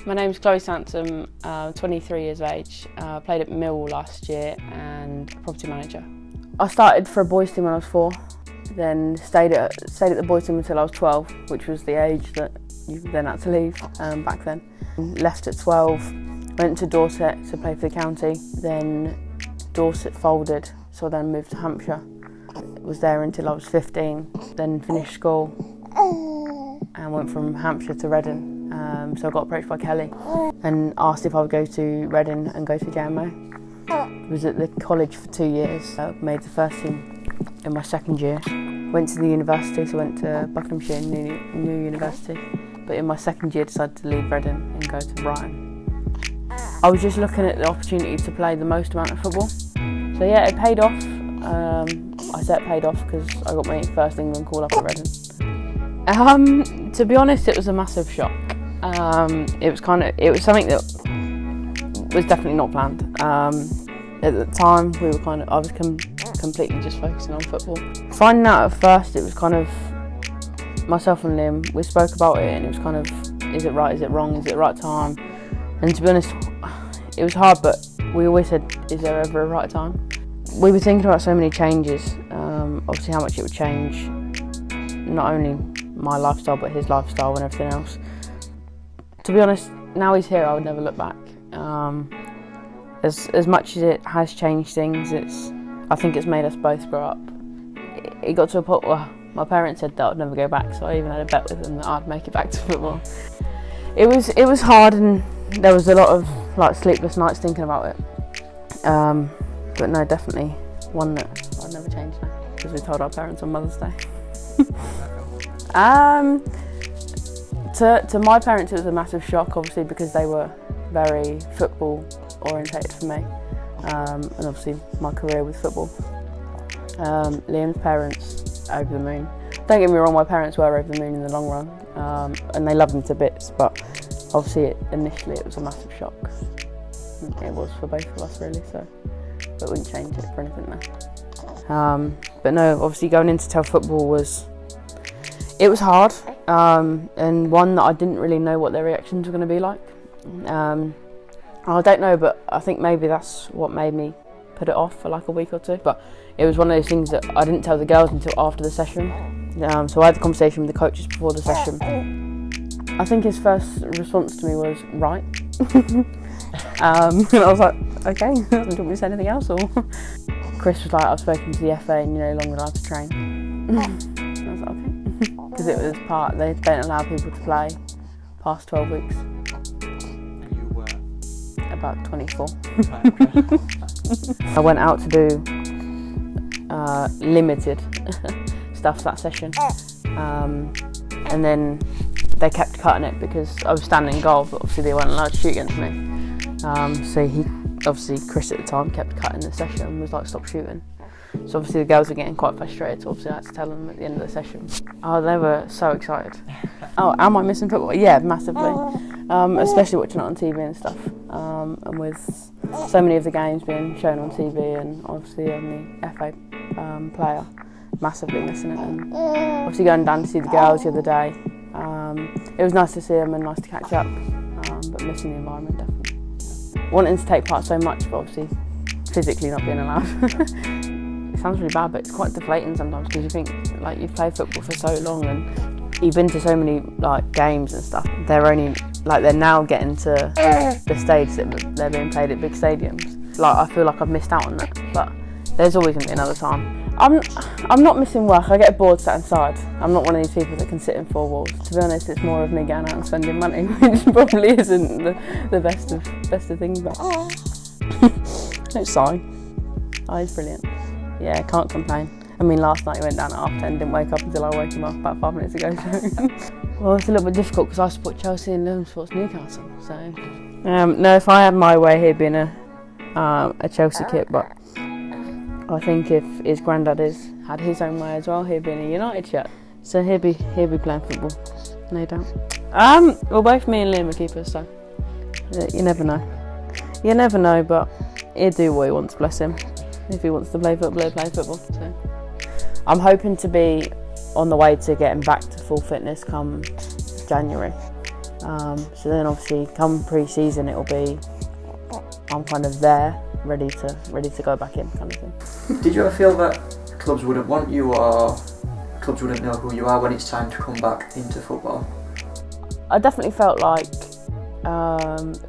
My name's Chloe Sansom, 23 years of age. Played at Mill last year and property manager. I started for a boys team when I was 4, then stayed at the boys team until I was 12, which was the age that you then had to leave back then. Left at 12, went to Dorset to play for the county, then Dorset folded, so I then moved to Hampshire. Was there until I was 15, then finished school and went from Hampshire to Reading. So I got approached by Kelly and asked if I would go to Reading and go to JMO. I was at the college for 2 years. I made the first team in my second year. Went to the university, so I went to Buckinghamshire New University. But in my second year decided to leave Reading and go to Brighton. I was just looking at the opportunity to play the most amount of football. So yeah, it paid off. I say it paid off because I got my first England call up at Reading. To be honest, it was a massive shock. It was something that was definitely not planned. At the time, I was completely just focusing on football. Finding out at first, it was kind of myself and Liam. We spoke about it, and it was kind of, is it right? Is it wrong? Is it the right time? And to be honest, it was hard, but we always said, is there ever a right time? We were thinking about so many changes. Obviously, how much it would change, not only my lifestyle, but his lifestyle and everything else. To be honest, now he's here, I would never look back. As much as it has changed things, I think it's made us both grow up. It got to a point where my parents said that I'd never go back, so I even had a bet with them that I'd make it back to football. It was hard, and there was a lot of sleepless nights thinking about it. But no, definitely one that I'd never change now, because we told our parents on Mother's Day. To my parents, it was a massive shock, obviously, because they were very football orientated for me, and obviously my career with football. Liam's parents, over the moon. Don't get me wrong, my parents were over the moon in the long run, and they loved him to bits, but obviously initially it was a massive shock. It was for both of us, really, so, but wouldn't change it for anything now. But no, obviously going into TEL football was hard, and one that I didn't really know what their reactions were going to be like. I don't know, but I think maybe that's what made me put it off for like a week or two. But it was one of those things that I didn't tell the girls until after the session. So I had the conversation with the coaches before the session. I think his first response to me was, right. And I was like, okay, do you want me to say anything else? Or Chris was like, I've spoken to the FA and you're no longer allowed to train. And I was like, okay. Because it was they don't allow people to play past 12 weeks. And you were? About 24. I went out to do limited stuff that session, and then they kept cutting it because I was standing in goal, but obviously they weren't allowed to shoot against me. So Chris at the time kept cutting the session and was like, stop shooting. So obviously the girls were getting quite frustrated, so obviously I had to tell them at the end of the session. Oh, they were so excited. Oh, am I missing football? Yeah, massively. Especially watching it on TV and stuff. And with so many of the games being shown on TV, and obviously on the FA player, massively missing it. And obviously going down to see the girls the other day, it was nice to see them and nice to catch up, but missing the environment definitely. Wanting to take part so much, but obviously physically not being allowed. It sounds really bad, but it's quite deflating sometimes, because you think you've played football for so long and you've been to so many games and stuff. They're now getting to the stage that they're being played at big stadiums. I feel like I've missed out on that, but there's always going to be another time. I'm not missing work. I get bored sat inside. I'm not one of these people that can sit in 4 walls. To be honest, it's more of me going out and spending money, which probably isn't the best of things. But don't sigh. Oh, he's brilliant. Yeah, can't complain. I mean, last night he went down at 10:30, didn't wake up until I woke him up about 5 minutes ago. So. Well, it's a little bit difficult because I support Chelsea and Liam supports Newcastle. So, no, if I had my way, he'd be in a Chelsea kit. But I think if his granddad had his own way as well, he'd be in a United shirt. So he'd be playing football, no doubt. Well, both me and Liam are keepers, so you never know. You never know, but he'd do what he wants, bless him. If he wants to play football, he'll play football. So I'm hoping to be on the way to getting back to full fitness come January. So then obviously come pre-season it'll be I'm kind of there, ready to go back in kind of thing. Did you ever feel that clubs wouldn't want you, or clubs wouldn't know who you are when it's time to come back into football? I definitely felt like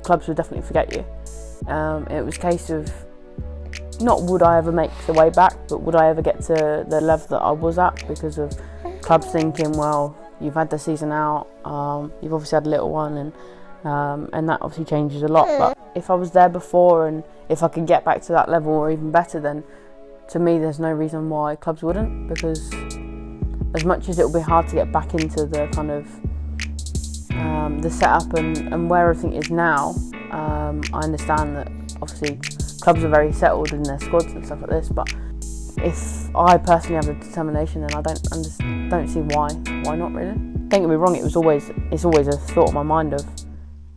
clubs would definitely forget you. It was a case of not would I ever make the way back, but would I ever get to the level that I was at, because of clubs thinking, well, you've had the season out, you've obviously had a little one, and that obviously changes a lot. But if I was there before and if I could get back to that level or even better, then to me there's no reason why clubs wouldn't, because as much as it will be hard to get back into the kind of the setup and where everything is now, I understand that obviously clubs are very settled in their squads and stuff like this, but if I personally have the determination, then I don't see why not really. Don't get me wrong, it's always a thought in my mind of,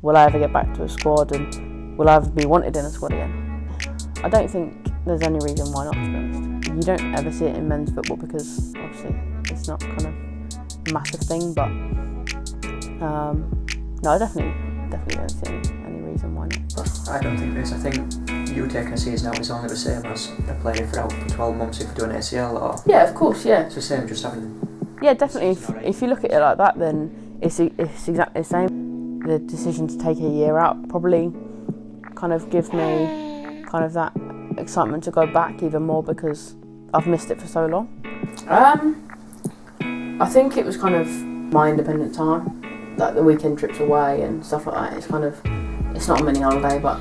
will I ever get back to a squad and will I ever be wanted in a squad again? I don't think there's any reason why not, to be honest. You don't ever see it in men's football because obviously it's not kind of a massive thing, but no, I definitely don't see any reason why not. I don't think there is. I think you taking a season out is only the same as a player for out for 12 months if you're doing ACL, or yeah, of course, yeah. It's the same, just having. Yeah, definitely. If you look at it like that, then it's exactly the same. The decision to take a year out probably kind of gives me kind of that excitement to go back even more because I've missed it for so long. I think it was kind of my independent time, like the weekend trips away and stuff like that. It's not a mini holiday, but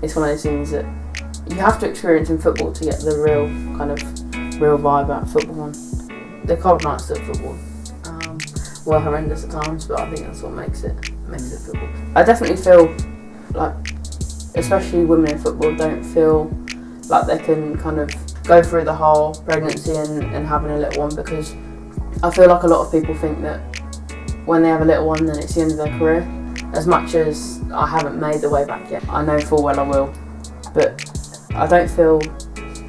it's one of those things that you have to experience in football to get the real vibe out of football. And the cold nights at football were horrendous at times, but I think that's what makes it football. I definitely feel like, especially women in football, don't feel like they can kind of go through the whole pregnancy and having a little one, because I feel like a lot of people think that when they have a little one then it's the end of their career. As much as I haven't made the way back yet, I know full well I will, but I don't feel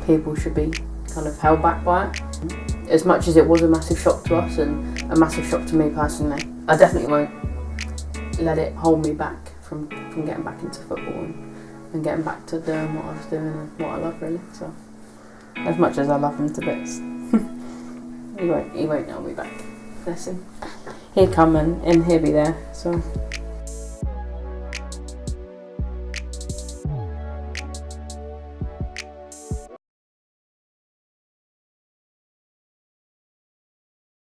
people should be kind of held back by it. As much as it was a massive shock to us and a massive shock to me personally, I definitely won't let it hold me back from getting back into football and getting back to doing what I was doing and what I love, really. So, as much as I love him to bits, he won't know me back. Bless him. He'll come and he'll be there. So.